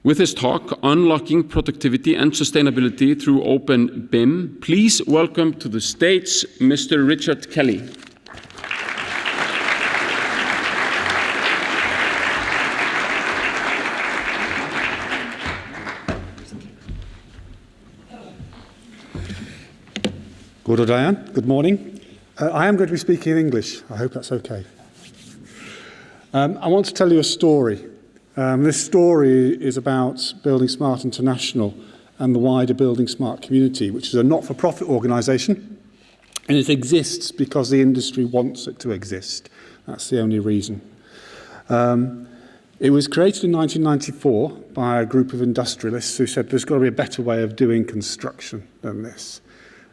with his talk, Unlocking Productivity and Sustainability Through openBIM. Please welcome to the stage Mr. Richard Kelly. Good morning. I am going to be speaking in English. I hope that's okay. I want to tell you a story. This story is about Building Smart International and the wider Building Smart community, which is a not-for-profit organisation, and it exists because the industry wants it to exist. That's the only reason. It was created in 1994 by a group of industrialists who said there's got to be a better way of doing construction than this.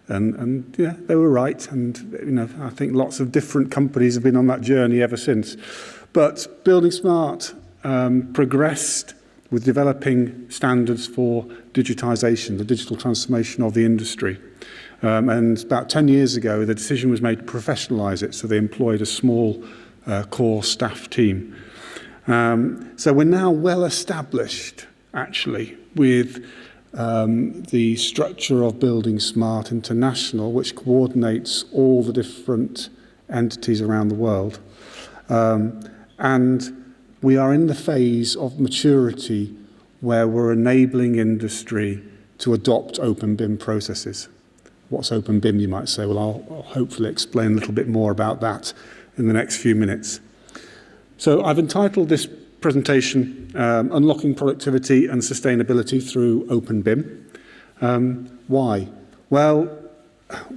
And yeah, they were right, and I think lots of different companies have been on that journey ever since. But Building Smart progressed with developing standards for digitisation, the digital transformation of the industry. And about 10 years ago, the decision was made to professionalise it, so they employed a small core staff team. So we're now well established, actually, with the structure of Building Smart International, which coordinates all the different entities around the world. And we are in the phase of maturity where we're enabling industry to adopt openBIM processes. What's openBIM, you might say? Well, I'll hopefully explain a little bit more about that in the next few minutes. So I've entitled this presentation, Unlocking Productivity and Sustainability Through openBIM. Why? Well,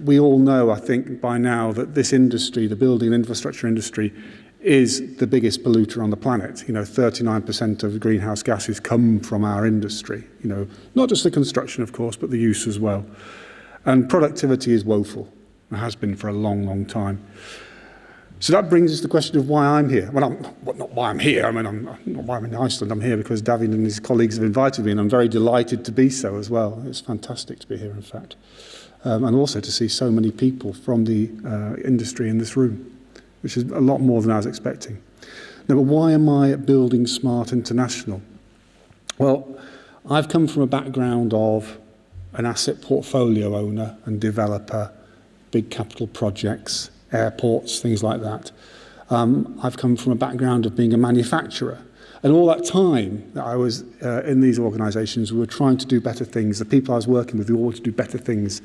we all know, I think, by now that this industry, the building and infrastructure industry, is the biggest polluter on the planet. 39% of greenhouse gases come from our industry. Not just the construction, of course, but the use as well. And productivity is woeful. It has been for a long, long time. So that brings us to the question of why I'm here. Well, not why I'm here. I'm not why I'm in Iceland. I'm here because David and his colleagues have invited me, and I'm very delighted to be so as well. It's fantastic to be here, in fact. And also to see so many people from the industry in this room, which is a lot more than I was expecting. Now, but why am I at Building Smart International? Well, I've come from a background of an asset portfolio owner and developer, big capital projects, airports, things like that. I've come from a background of being a manufacturer. And all that time that I was in these organisations, we were trying to do better things. The people I was working with, we wanted to do better things.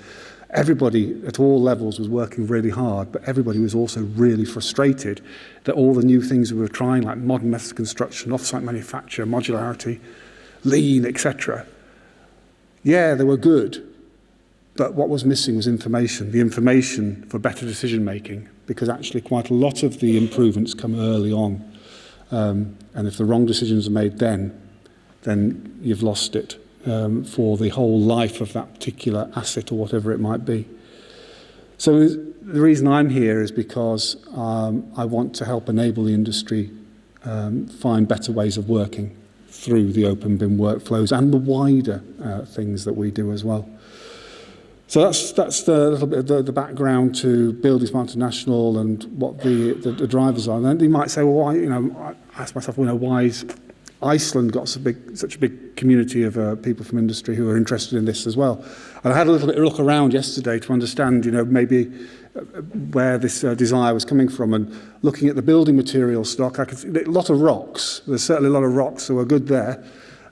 Everybody at all levels was working really hard, but everybody was also really frustrated that all the new things we were trying, like modern methods of construction, off-site manufacture, modularity, lean, etc. Yeah, they were good. But what was missing was information, the information for better decision making, because actually quite a lot of the improvements come early on. And if the wrong decisions are made then you've lost it for the whole life of that particular asset or whatever it might be. So the reason I'm here is because I want to help enable the industry find better ways of working through the openBIM workflows and the wider things that we do as well. So that's the little bit of the background to Building Smart International and what the drivers are. And then you might say, well, why? I ask myself, why is Iceland got such a big community of people from industry who are interested in this as well? And I had a little bit of a look around yesterday to understand, maybe where this desire was coming from. And looking at the building material stock, I could see a lot of rocks. There's certainly a lot of rocks, so we're good there.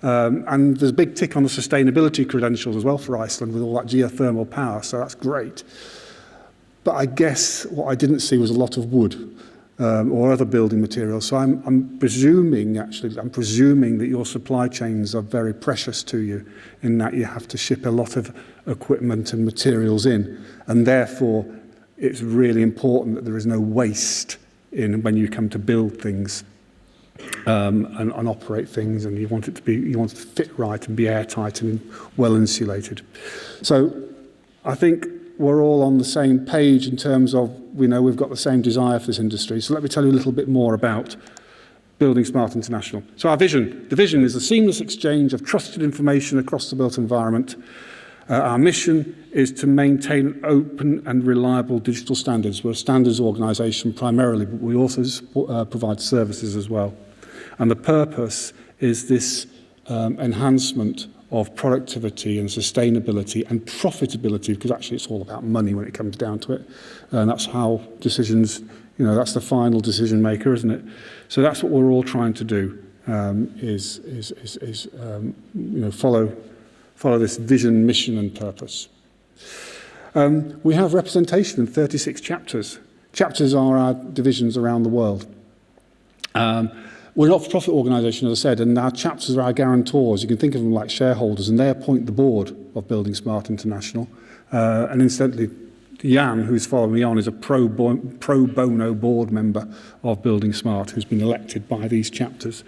And there's a big tick on the sustainability credentials as well for Iceland with all that geothermal power, so that's great. But I guess what I didn't see was a lot of wood or other building materials. So I'm presuming that your supply chains are very precious to you in that you have to ship a lot of equipment and materials in, and therefore it's really important that there is no waste in when you come to build things. And operate things, and you want it to fit right and be airtight and well insulated. So I think we're all on the same page in terms of we've got the same desire for this industry. So let me tell you a little bit more about Building Smart International. So the vision is a seamless exchange of trusted information across the built environment. Our mission is to maintain open and reliable digital standards. We're a standards organisation primarily, but we also provide services as well. And the purpose is this enhancement of productivity and sustainability and profitability, because actually it's all about money when it comes down to it. And that's how decisions, that's the final decision maker, isn't it? So that's what we're all trying to do, follow this vision, mission and purpose. We have representation in 36 chapters. Chapters are our divisions around the world. We're a not-for-profit organisation, as I said, and our chapters are our guarantors. You can think of them like shareholders, and they appoint the board of Building Smart International. And incidentally, Jan, who's following me on, is a pro bono board member of Building Smart, who's been elected by these chapters.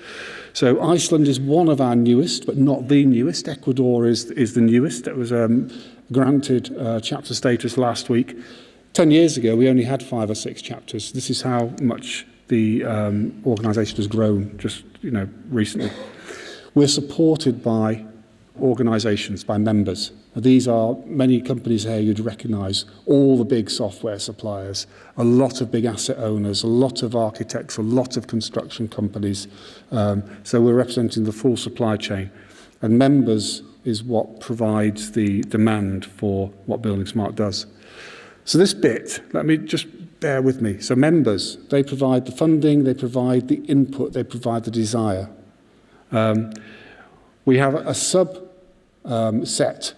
So Iceland is one of our newest, but not the newest. Ecuador is the newest. It was granted chapter status last week. 10 years ago, we only had 5 or 6 chapters. This is how much the organisation has grown just recently. We're supported by organisations, by members. These are many companies here you'd recognise, all the big software suppliers, a lot of big asset owners, a lot of architects, a lot of construction companies. So we're representing the full supply chain. And members is what provides the demand for what Building Smart does. So this bit, let me just bear with me. So members, they provide the funding, they provide the input, they provide the desire. We have a set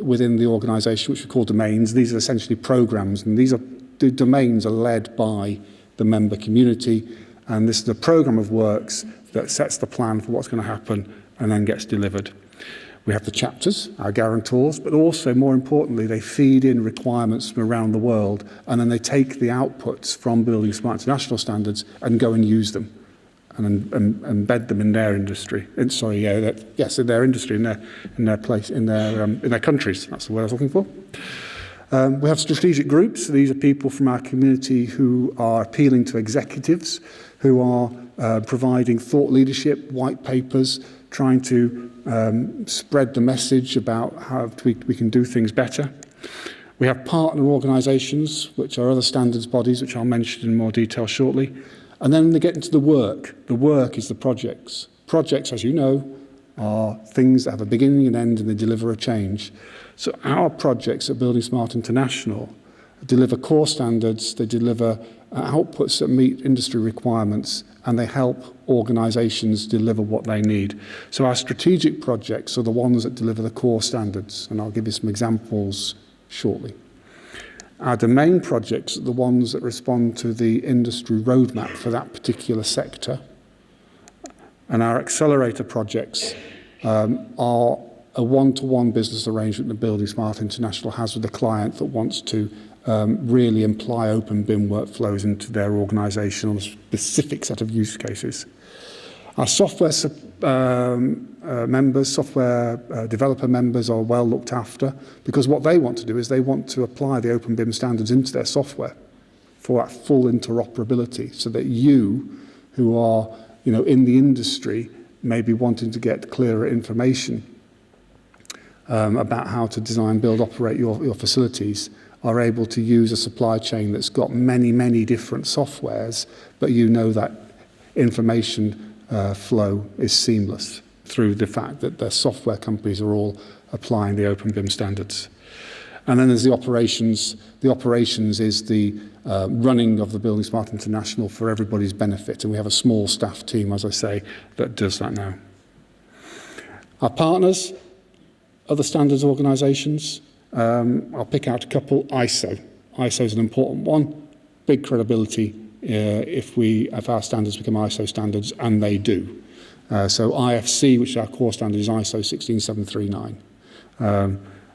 within the organisation which we call domains. These are essentially programs, and the domains are led by the member community, and this is a programme of works that sets the plan for what's going to happen and then gets delivered. We have the chapters, our guarantors, but also, more importantly, they feed in requirements from around the world, and then they take the outputs from Building Smart International standards and go and use them and embed them in their industry. In their industry, in their place, in their countries. That's the word I was looking for. We have strategic groups. So these are people from our community who are appealing to executives, who are providing thought leadership, white papers, trying to spread the message about how we can do things better. We have partner organisations, which are other standards bodies, which I'll mention in more detail shortly. And then they get into the work. The work is the projects. Projects, as you know, are things that have a beginning and end, and they deliver a change. So our projects at Building Smart International deliver core standards, they deliver outputs that meet industry requirements, and they help organisations deliver what they need. So our strategic projects are the ones that deliver the core standards, and I'll give you some examples shortly. Our domain projects are the ones that respond to the industry roadmap for that particular sector. And our accelerator projects are a one-to-one business arrangement that Building Smart International has with a client that wants to really imply openBIM workflows into their organisation on a specific set of use cases. Our software members, software developer members are well looked after, because what they want to do is they want to apply the openBIM standards into their software for that full interoperability, so that you, who are in the industry, may be wanting to get clearer information about how to design, build, operate your facilities, are able to use a supply chain that's got many, many different softwares, but that information flow is seamless through the fact that the software companies are all applying the openBIM standards. And then there's the operations. The operations is the running of the Building Smart International for everybody's benefit, and we have a small staff team, as I say, that does that now. Our partners, other standards organisations, I'll pick out a couple. ISO. ISO is an important one. Big credibility if our standards become ISO standards, and they do. So IFC, which is our core standard, is ISO 16739,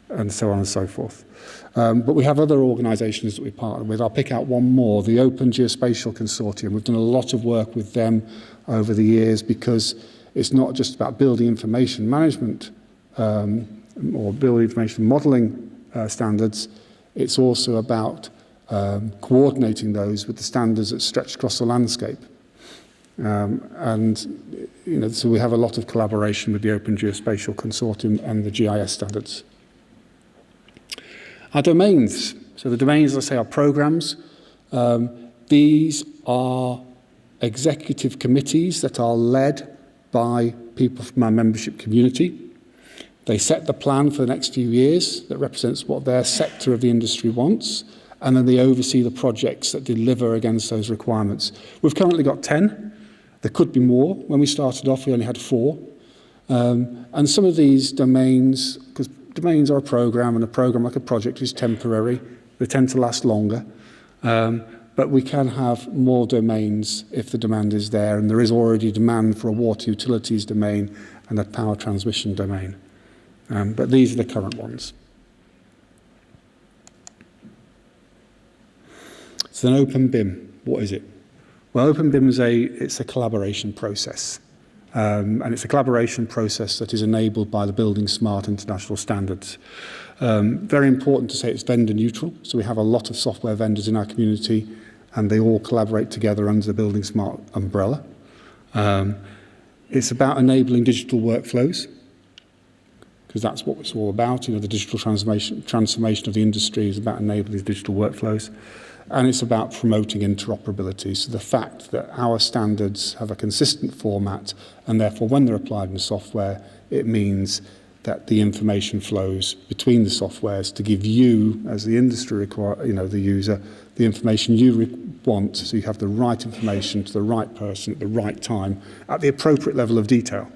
and so on and so forth. But we have other organisations that we partner with. I'll pick out one more, the Open Geospatial Consortium. We've done a lot of work with them over the years, because it's not just about building information management or building information modelling standards. It's also about coordinating those with the standards that stretch across the landscape. So we have a lot of collaboration with the Open Geospatial Consortium and the GIS standards. Our domains. So the domains, as I say, are programs. These are executive committees that are led by people from our membership community. They set the plan for the next few years that represents what their sector of the industry wants, and then they oversee the projects that deliver against those requirements. We've currently got 10. There could be more. When we started off, we only had 4. And some of these domains, because domains are a program, and a program like a project is temporary, they tend to last longer. But we can have more domains if the demand is there, and there is already demand for a water utilities domain and a power transmission domain. But these are the current ones. So then openBIM, what is it? Well, openBIM is a collaboration process. And it's a collaboration process that is enabled by the Building Smart International Standards. Very important to say it's vendor neutral. So we have a lot of software vendors in our community, and they all collaborate together under the Building Smart umbrella. It's about enabling digital workflows, because that's what it's all about. You know, the digital transformation of the industry is about enabling digital workflows. And it's about promoting interoperability. So the fact that our standards have a consistent format, and therefore when they're applied in software, it means that the information flows between the softwares to give you, as the industry the user, the information you want, so you have the right information to the right person at the right time at the appropriate level of detail.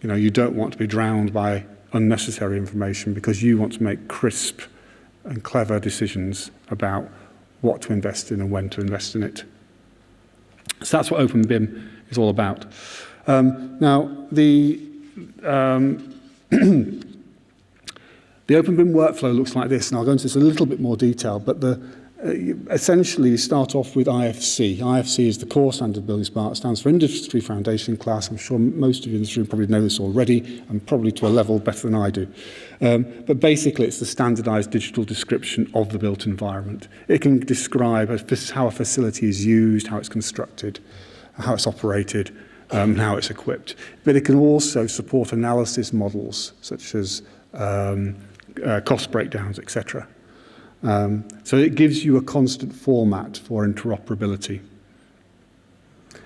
You know, you don't want to be drowned by unnecessary information because you want to make crisp and clever decisions about what to invest in and when to invest in it. So that's what openBIM is all about. Now, the openBIM workflow looks like this, and I'll go into this in a little bit more detail, but essentially you start off with IFC. IFC is the core standard Building Smart. It stands for Industry Foundation Class. I'm sure most of you in this room probably know this already, and probably to a level better than I do. But basically it's the standardized digital description of the built environment. It can describe how a facility is used, how it's constructed, how it's operated, and how it's equipped. But it can also support analysis models, such as cost breakdowns, etc. So it gives you a constant format for interoperability.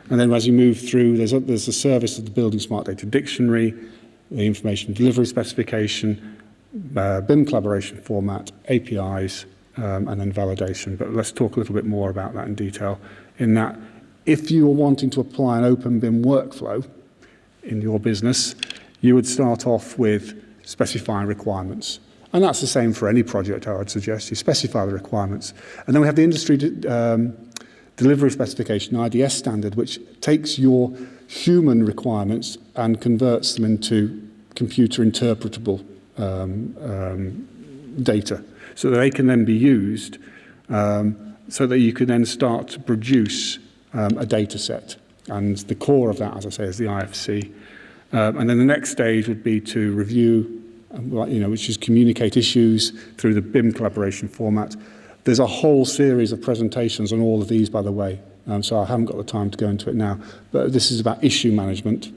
And then as you move through, there's a service of the Building Smart Data Dictionary, the Information Delivery Specification, BIM collaboration format, APIs, and then validation. But let's talk a little bit more about that in detail. In that, if you were wanting to apply an openBIM workflow in your business, you would start off with specifying requirements. And that's the same for any project, I would suggest. You specify the requirements. And then we have the industry delivery specification, IDS standard, which takes your human requirements and converts them into computer interpretable data, so that they can then be used so that you can then start to produce a data set. And the core of that, as I say, is the IFC. And then the next stage would be to review, which is communicate issues through the BIM collaboration format. There's a whole series of presentations on all of these, by the way, so I haven't got the time to go into it now, but this is about issue management.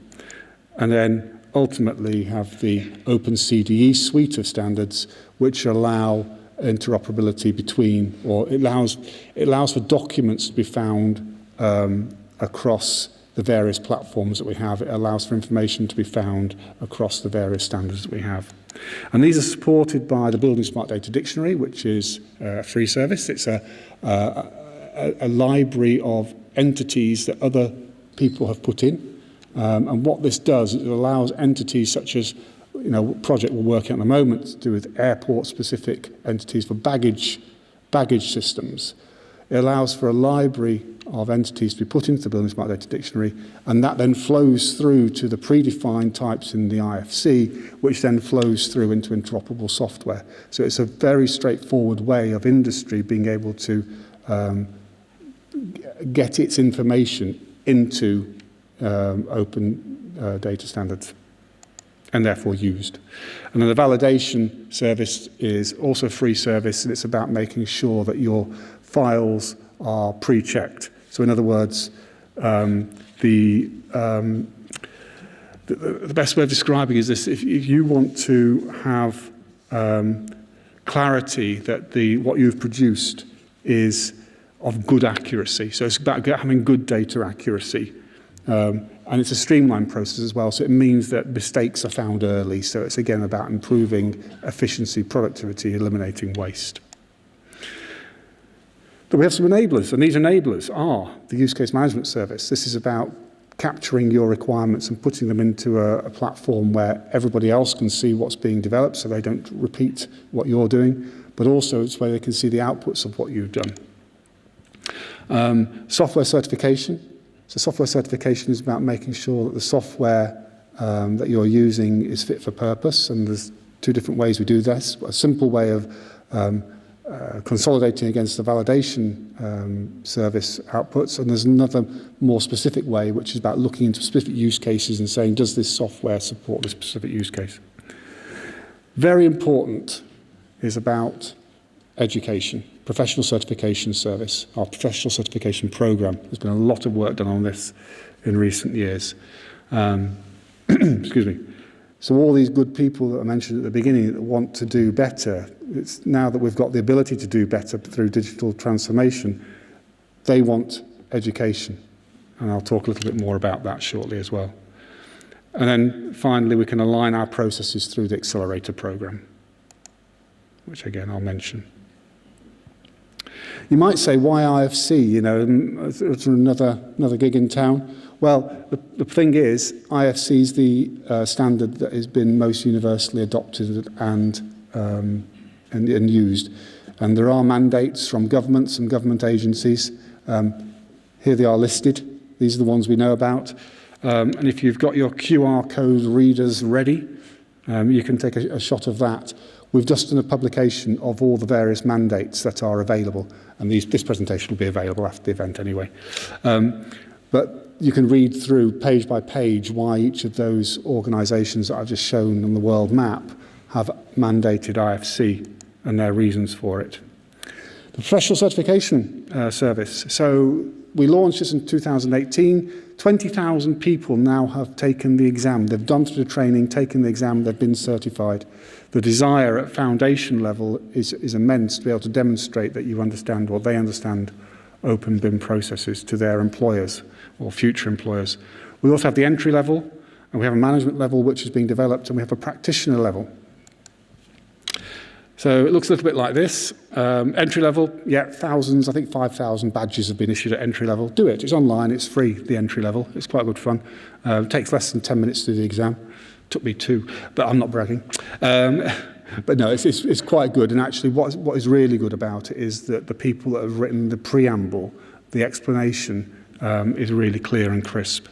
And then ultimately have the OpenCDE suite of standards, which allow interoperability between, or it allows for documents to be found across the various platforms that we have. It allows for information to be found across the various standards that we have. And these are supported by the Building Smart Data Dictionary, which is a free service. It's a library of entities that other people have put in. And what this does, it allows entities such as, project we're working on at the moment to do with airport-specific entities for baggage systems. It allows for a library of entities to be put into the Building Smart Data Dictionary, and that then flows through to the predefined types in the IFC, which then flows through into interoperable software. So it's a very straightforward way of industry being able to get its information into open data standards, and therefore used. And then the validation service is also a free service, and it's about making sure that your files are pre-checked. So in other words, the best way of describing is this: if you want to have clarity that what you've produced is of good accuracy, so it's about having good data accuracy, And it's a streamlined process as well, so it means that mistakes are found early. So it's again about improving efficiency, productivity, eliminating waste. But we have some enablers, and these enablers are the use case management service. This is about capturing your requirements and putting them into a platform where everybody else can see what's being developed so they don't repeat what you're doing, but also it's where they can see the outputs of what you've done. Software certification. So software certification is about making sure that the software that you're using is fit for purpose, and there's two different ways we do this. A simple way of consolidating against the validation service outputs, and there's another more specific way, which is about looking into specific use cases and saying, does this software support this specific use case? Very important is about education, professional certification service, our professional certification program. There's been a lot of work done on this in recent years. Excuse me. So all these good people that I mentioned at the beginning that want to do better, it's now that we've got the ability to do better through digital transformation, they want education. And I'll talk a little bit more about that shortly as well. And then finally, we can align our processes through the accelerator program, which again, I'll mention. You might say, why IFC? You know, it's another gig in town. Well, the thing is, IFC is the standard that has been most universally adopted and used. And there are mandates from governments and government agencies. Here they are listed. These are the ones we know about. And if you've got your QR code readers ready, you can take a shot of that. We've just done a publication of all the various mandates that are available, and this presentation will be available after the event anyway. But you can read through page by page why each of those organisations that I've just shown on the world map have mandated IFC and their reasons for it. The professional certification service. So we launched this in 2018. 20,000 people now have taken the exam. They've done through the training, taken the exam, they've been certified. The desire at foundation level is immense to be able to demonstrate that you understand or they understand openBIM processes to their employers or future employers. We also have the entry level, and we have a management level which is being developed, and we have a practitioner level. So it looks a little bit like this. Entry level, yeah, thousands, I think 5,000 badges have been issued at entry level. Do it, it's online, it's free, the entry level. It's quite good fun. It takes less than 10 minutes to do the exam. Took me 2, but I'm not bragging. But no, it's quite good. And actually what is really good about it is that the people that have written the preamble, the explanation is really clear and crisp.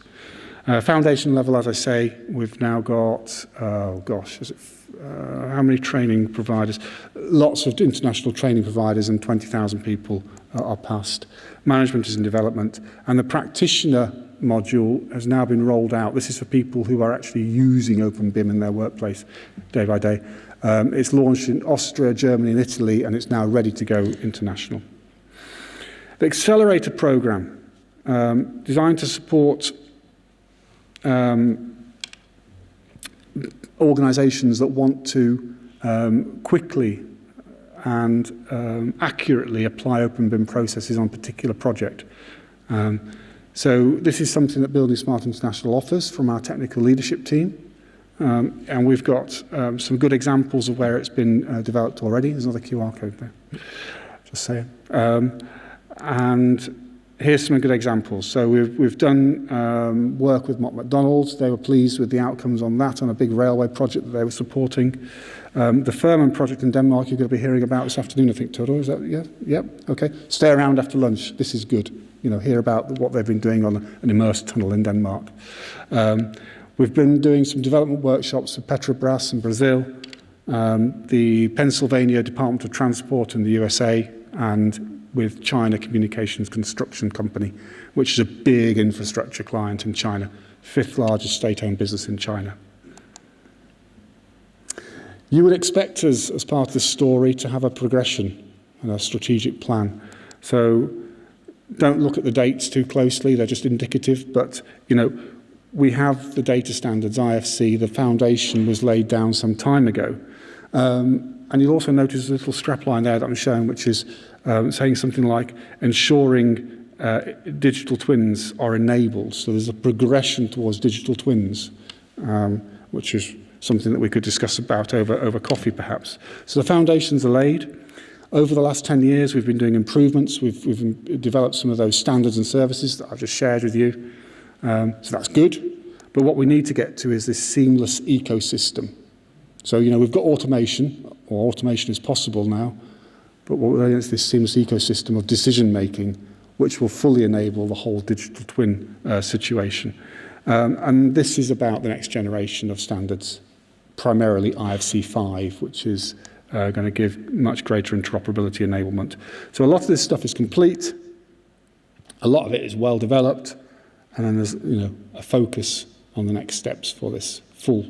Foundation level, as I say, we've now got, how many training providers? Lots of international training providers, and 20,000 people are passed. Management is in development, and the practitioner module has now been rolled out. This is for people who are actually using openBIM in their workplace day by day. It's launched in Austria, Germany and Italy, and it's now ready to go international. The accelerator program, designed to support organisations that want to quickly and accurately apply openBIM processes on a particular project. So this is something that Building Smart International offers from our technical leadership team. And we've got some good examples of where it's been developed already. There's another QR code there, just saying. And here's some good examples. So we've done work with Mott MacDonald. They were pleased with the outcomes on that, on a big railway project that they were supporting. The Furman project in Denmark you're going to be hearing about this afternoon, I think, Todo. Is that, yeah? Yep, okay. Stay around after lunch. This is good. You know, hear about what they've been doing on an immersed tunnel in Denmark. We've been doing some development workshops with Petrobras in Brazil, the Pennsylvania Department of Transport in the USA, and with China Communications Construction Company, which is a big infrastructure client in China, 5th largest state-owned business in China. You would expect us, as part of this story, to have a progression and a strategic plan. So don't look at the dates too closely, they're just indicative, but, you know, we have the data standards, IFC, the foundation was laid down some time ago. And you'll also notice a little strapline there that I'm showing, which is saying something like ensuring digital twins are enabled. So there's a progression towards digital twins, which is something that we could discuss about over coffee perhaps. So the foundations are laid. Over the last 10 years, we've been doing improvements. We've developed some of those standards and services that I've just shared with you. So that's good. But what we need to get to is this seamless ecosystem. So, you know, we've got automation, or automation is possible now, but what we need is this seamless ecosystem of decision-making, which will fully enable the whole digital twin situation. And this is about the next generation of standards, primarily IFC 5, which is going to give much greater interoperability enablement. So a lot of this stuff is complete, a lot of it is well developed, and then there's, you know, a focus on the next steps for this full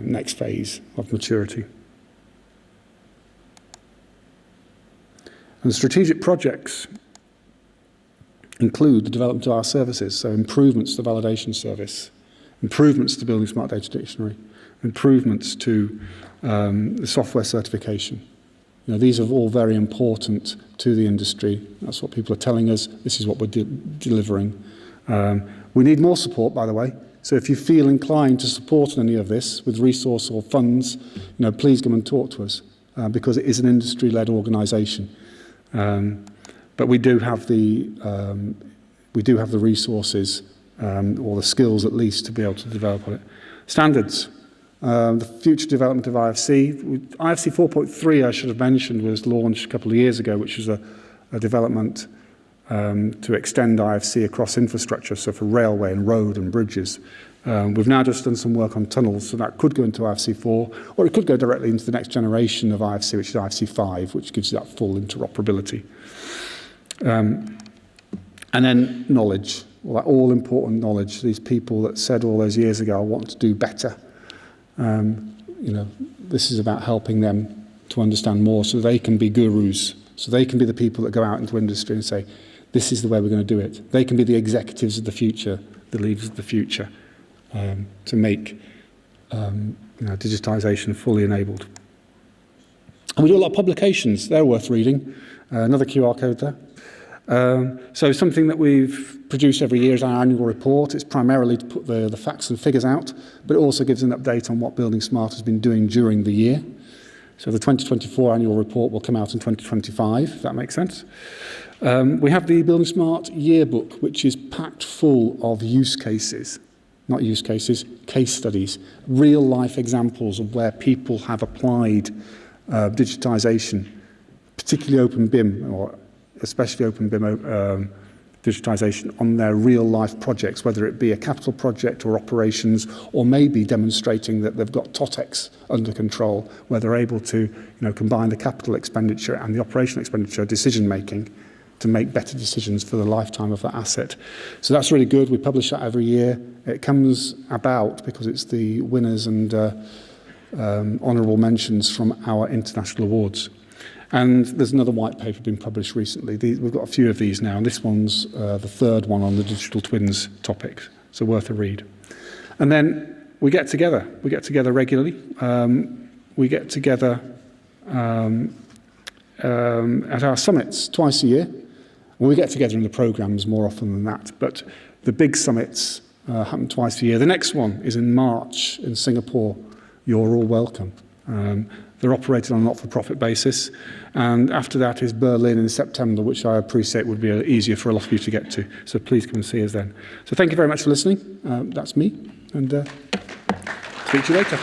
next phase of maturity. And strategic projects include the development of our services, so improvements to the validation service, improvements to Building Smart Data Dictionary, improvements to the software certification. You know, these are all very important to the industry. That's what people are telling us. This is what we're delivering. We need more support, by the way. So if you feel inclined to support any of this with resource or funds, you know, please come and talk to us because it is an industry-led organisation. But we do have the resources or the skills at least to be able to develop on it. Standards. The future development of IFC. IFC 4.3, I should have mentioned, was launched a couple of years ago, which was a development to extend IFC across infrastructure, so for railway and road and bridges. We've now just done some work on tunnels, so that could go into IFC 4, or it could go directly into the next generation of IFC, which is IFC 5, which gives you that full interoperability. And then knowledge, all that all-important knowledge. These people that said all those years ago, I want to do better. You know, this is about helping them to understand more so they can be gurus, so they can be the people that go out into industry and say, this is the way we're going to do it. They can be the executives of the future, the leaders of the future, to make you know, digitisation fully enabled. And we do a lot of publications. They're worth reading. Another QR code there. So something that we've produced every year is our annual report. It's primarily to put the facts and figures out, but it also gives an update on what Building Smart has been doing during the year. So the 2024 annual report will come out in 2025, if that makes sense. We have the Building Smart yearbook, which is packed full of use cases. Not use cases, case studies, real-life examples of where people have applied digitisation, particularly openBIM, or especially openBIM digitisation on their real-life projects, whether it be a capital project or operations, or maybe demonstrating that they've got TOTEX under control, where they're able to, you know, combine the capital expenditure and the operational expenditure decision-making to make better decisions for the lifetime of that asset. So that's really good. We publish that every year. It comes about because it's the winners and honourable mentions from our international awards. And there's another white paper being published recently. We've got a few of these now, and this one's the third one on the digital twins topic, so worth a read. And then we get together. We get together regularly. We get together at our summits twice a year. Well, we get together in the programmes more often than that, but the big summits happen twice a year. The next one is in March in Singapore. You're all welcome. They're operated on a not-for-profit basis. And after that is Berlin in September, which I appreciate would be easier for a lot of you to get to. So please come and see us then. So thank you very much for listening. That's me, and speak to you later.